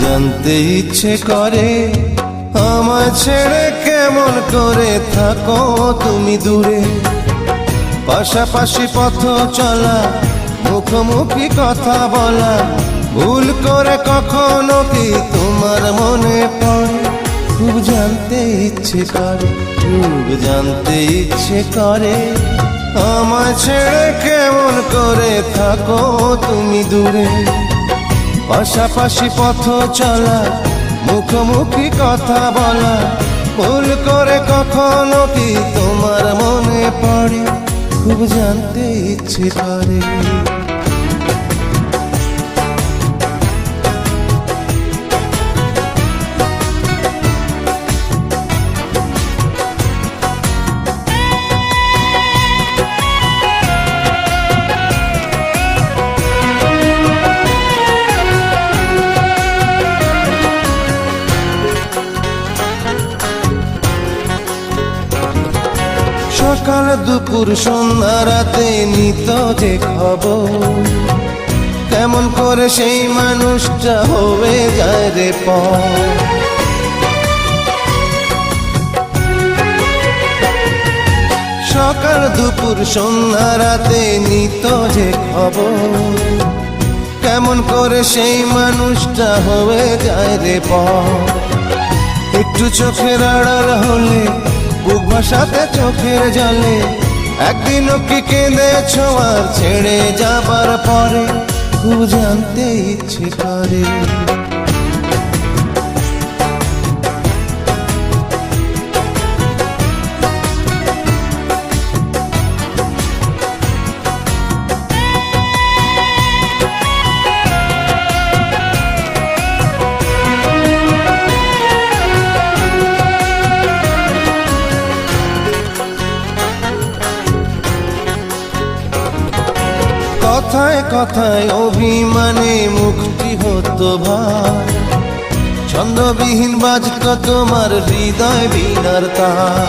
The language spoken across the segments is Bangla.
জানতে ইচ্ছে করে আমায় ছেড়ে কেমন করে থাকো তুমি দূরে। পাশাপাশি পথ চলা, মুখোমুখি কথা বলা, ভুল করে কখনো কি তোমার মনে পড়ে? খুব জানতে ইচ্ছে করে, খুব জানতে ইচ্ছে করে আমায় ছেড়ে কেমন করে থাকো তুমি দূরে। পাশাপাশি পথ চলা, মুখোমুখি কথা বলা, ভুল করে কখনো কি তোমার মনে পড়ে? খুব জানতে ইচ্ছে করে। সকাল দুপুর সন্ধ্যা রাতে নিত যে খবর, কেমন করে সেই মানুষটা হয়ে যায় রে পর। সকাল দুপুর সন্ধ্যা রাতে নিত যে খবর, কেমন করে সেই মানুষটা হয়ে যায় রে পর। একটু চোখের আড়াল হলে, বুক ভাসাতে চোখের জলে, একদিনও কি কেঁদেছো আর ছেড়ে যাবার পরে? খুব জানতে ইচ্ছে করে। কথায় কথায় অভিমানে মুক্তি হতো ভাই, ছন্দবিহীন বাজতো তোমার হৃদয় বীণার তার।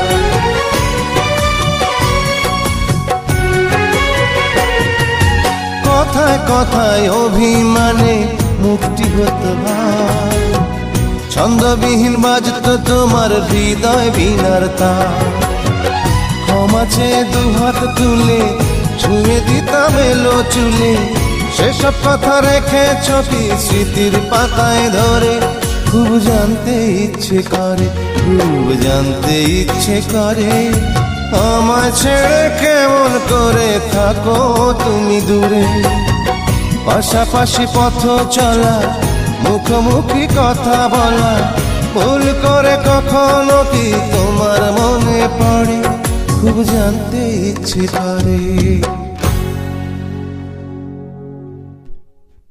কথায় কথায় অভিমানে মুক্তি হতো ভাই, ছন্দবিহীন বাজতো তোমার হৃদয় বীণার তার। ক্ষমা চেয়ে দুহাত তুলে ছুঁয়ে দিতাম এলো চুলে, সেসব কথা রেখেছ কি স্মৃতির পাতায় ধরে? খুব জানতে ইচ্ছে করে, খুব জানতে ইচ্ছে করে আমায় ছেড়ে কেমন করে থাকো তুমি দূরে। পাশাপাশি পথ চলা, মুখোমুখি কথা বলা, ভুল করে কখনো কি তোমার মনে পড়ে? খুব জানতে ইচ্ছে করে।